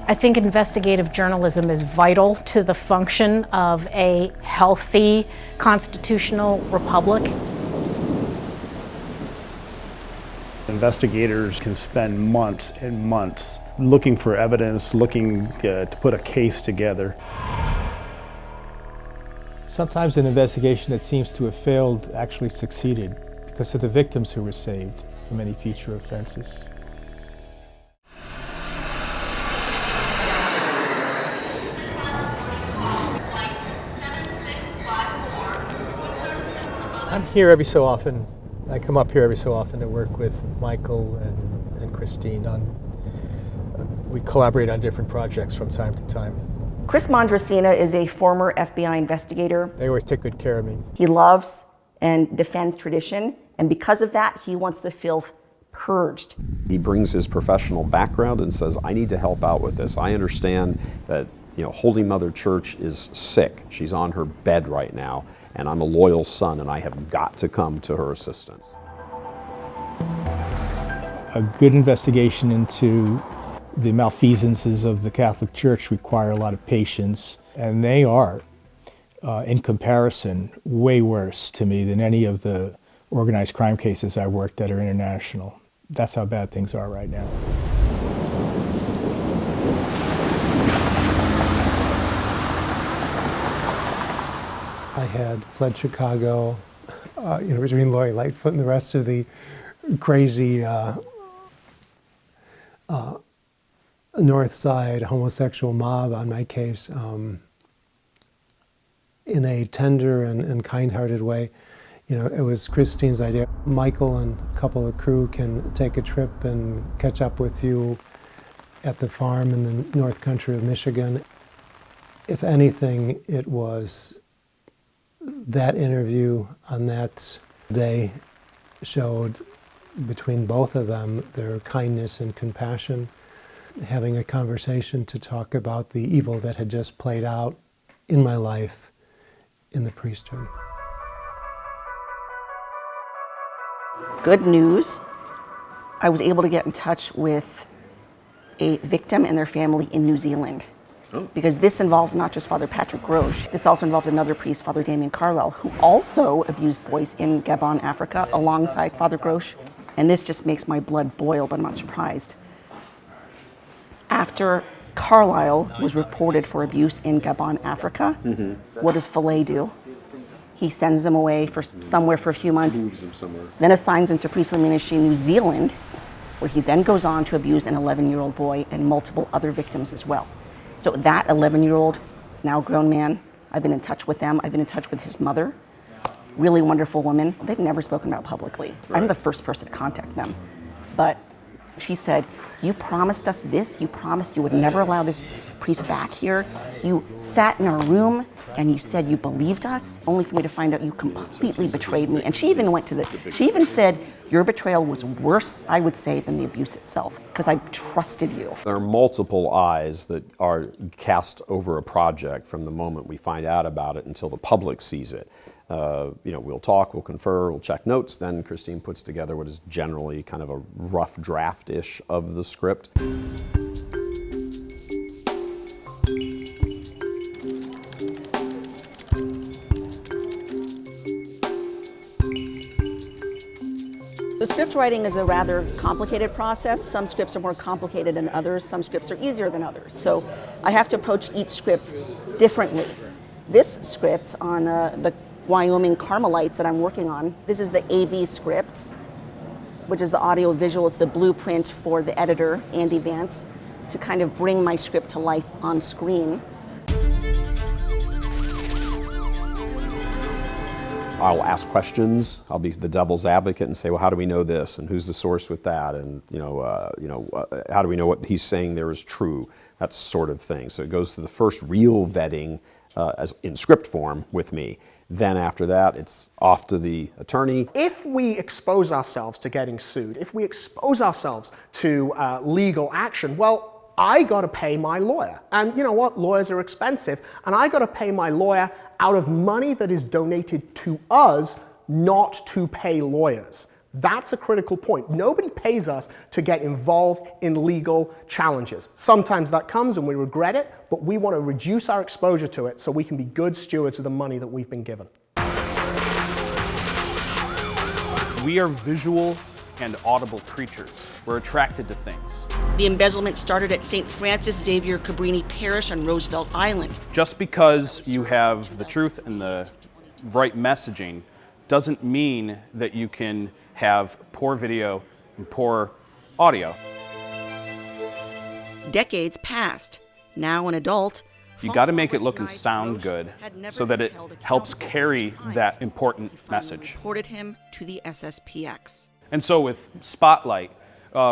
I think investigative journalism is vital to the function of a healthy constitutional republic. Investigators can spend months and months looking for evidence, looking to put a case together. Sometimes an investigation that seems to have failed actually succeeded because of the victims who were saved from any future offenses. I'm here every so often. I come up here every so often to work with Michael and Christine we collaborate on different projects from time to time. Chris Mondrasina is a former FBI investigator. They always take good care of me. He loves and defends tradition, and because of that, he wants the filth purged. He brings his professional background and says, I need to help out with this. I understand that, Holy Mother Church is sick. She's on her bed right now, and I'm a loyal son, and I have got to come to her assistance. A good investigation into the malfeasances of the Catholic Church require a lot of patience, and they are, in comparison, way worse to me than any of the organized crime cases I worked that are international. That's how bad things are right now. I had fled Chicago, between Lori Lightfoot and the rest of the crazy North Side homosexual mob on my case in a tender and kind-hearted way. It was Christine's idea. Michael and a couple of crew can take a trip and catch up with you at the farm in the North Country of Michigan. If anything, it was that interview on that day showed between both of them their kindness and compassion, having a conversation to talk about the evil that had just played out in my life in the priesthood. Good news, I was able to get in touch with a victim and their family in New Zealand. Because this involves not just Father Patrick Grosch, this also involved another priest, Father Damien Carlisle, who also abused boys in Gabon, Africa, alongside Father Grosch. And this just makes my blood boil, but I'm not surprised. After Carlisle was reported for abuse in Gabon, Africa, what does Fillet do? He sends them away for somewhere for a few months, then assigns them to priestly ministry in New Zealand, where he then goes on to abuse an 11-year-old boy and multiple other victims as well. So that 11-year-old is now a grown man. I've been in touch with them. I've been in touch with his mother. Really wonderful woman. They've never spoken about publicly. Right. I'm the first person to contact them. But she said, you promised us this. You promised you would never allow this priest back here. You sat in our room and you said you believed us, only for me to find out you completely betrayed me. And she even went to she even said, your betrayal was worse, I would say, than the abuse itself, because I trusted you. There are multiple eyes that are cast over a project from the moment we find out about it until the public sees it. We'll talk, we'll confer, we'll check notes, then Christine puts together what is generally kind of a rough draft-ish of the script. The script writing is a rather complicated process. Some scripts are more complicated than others. Some scripts are easier than others. So I have to approach each script differently. This script on the Wyoming Carmelites that I'm working on, this is the AV script, which is the audio visual. It's the blueprint for the editor, Andy Vance, to kind of bring my script to life on screen. I'll ask questions. I'll be the devil's advocate and say, well, how do we know this? And who's the source with that? And how do we know what he's saying there is true? That sort of thing. So it goes through the first real vetting as in script form with me. Then after that, it's off to the attorney. If we expose ourselves to getting sued, if we expose ourselves to legal action, well, I got to pay my lawyer. And you know what? Lawyers are expensive. And I got to pay my lawyer out of money that is donated to us, not to pay lawyers. That's a critical point. Nobody pays us to get involved in legal challenges. Sometimes that comes and we regret it, but we want to reduce our exposure to it so we can be good stewards of the money that we've been given. We are visual and audible creatures. We're attracted to things. The embezzlement started at St. Francis Xavier Cabrini Parish on Roosevelt Island. Just because you have the truth and the right messaging doesn't mean that you can have poor video and poor audio. Decades passed. Now an adult, You got to make it look and sound good so that it helps carry that important message. reported him to the SSPX. And so with Spotlight,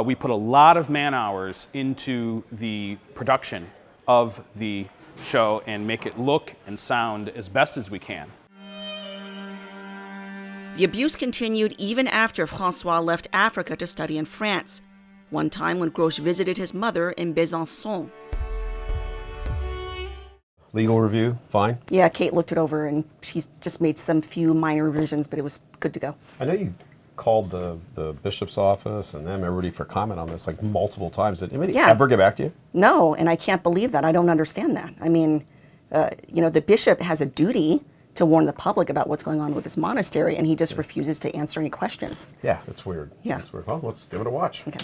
we put a lot of man hours into the production of the show and make it look and sound as best as we can. The abuse continued even after François left Africa to study in France, one time when Gros visited his mother in Besançon. Legal review, fine? Yeah, Kate looked it over and she's just made some few minor revisions, but it was good to go. I know you called the bishop's office and them, everybody, for comment on this like multiple times. Did anybody ever get back to you? No, and I can't believe that. I don't understand that. I mean, the bishop has a duty to warn the public about what's going on with this monastery, and he just refuses to answer any questions. Yeah, it's weird. Yeah. It's weird. Well, let's give it a watch. Okay.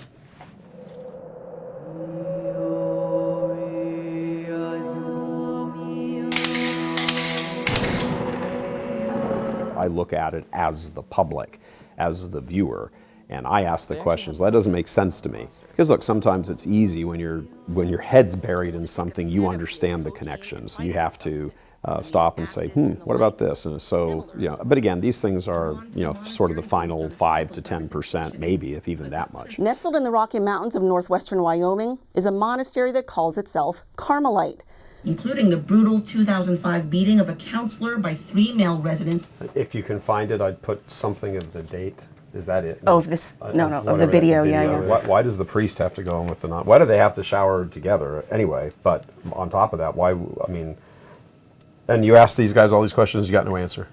I look at it as the public, as the viewer, and I ask the questions. Well, that doesn't make sense to me. Because look, sometimes it's easy when your head's buried in something, you understand the connections. You have to stop and say, what about this? And so, but again, these things are, sort of the final 5 to 10%, maybe, if even that much. Nestled in the Rocky Mountains of northwestern Wyoming is a monastery that calls itself Carmelite, including the brutal 2005 beating of a counselor by 3 male residents. If you can find it, I'd put something of the date. Is that it? Oh, of this? No, of the video, yeah. Why does the priest have to go in with the nun? Why do they have to shower together anyway? But on top of that, and you asked these guys all these questions, you got no answer?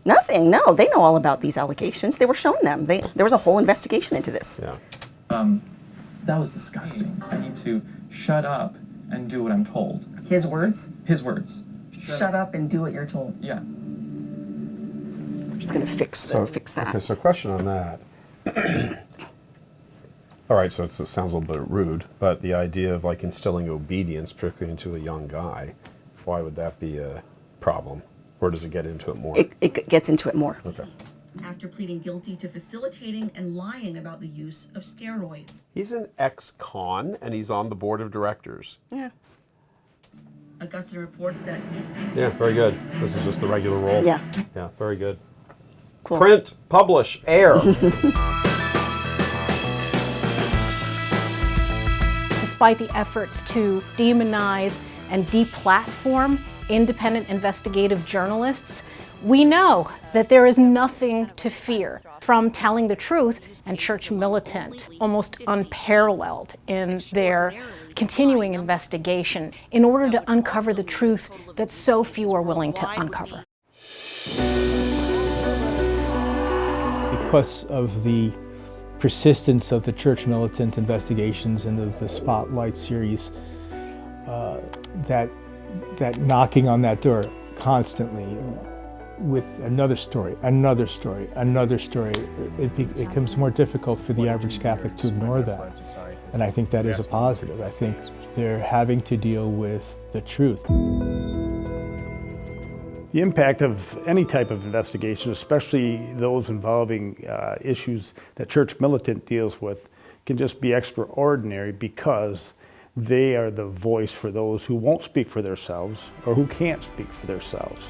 Nothing, no. They know all about these allegations. They were shown them. There was a whole investigation into this. Yeah. That was disgusting. I need to shut up and do what I'm told. His words? His words. Shut up and do what you're told. Yeah. I'm just going to fix that. Okay, so question on that. All right, so it sounds a little bit rude, but the idea of like instilling obedience, particularly into a young guy, why would that be a problem? Or does it get into it more? It gets into it more. Okay. After pleading guilty to facilitating and lying about the use of steroids. He's an ex-con, and he's on the board of directors. Yeah. Augustine reports that it's... Yeah, very good. This is just the regular role. Yeah. Yeah, very good. Cool. Print, publish, air. Despite the efforts to demonize and deplatform independent investigative journalists, we know that there is nothing to fear from telling the truth, and Church Militant, almost unparalleled in their continuing investigation in order to uncover the truth that so few are willing to uncover. Because of the persistence of the Church Militant investigations and of the Spotlight series, that knocking on that door constantly with another story, it becomes more difficult for the average Catholic to ignore that. And I think that is a positive. I think they're having to deal with the truth. The impact of any type of investigation, especially those involving issues that Church Militant deals with, can just be extraordinary because they are the voice for those who won't speak for themselves or who can't speak for themselves.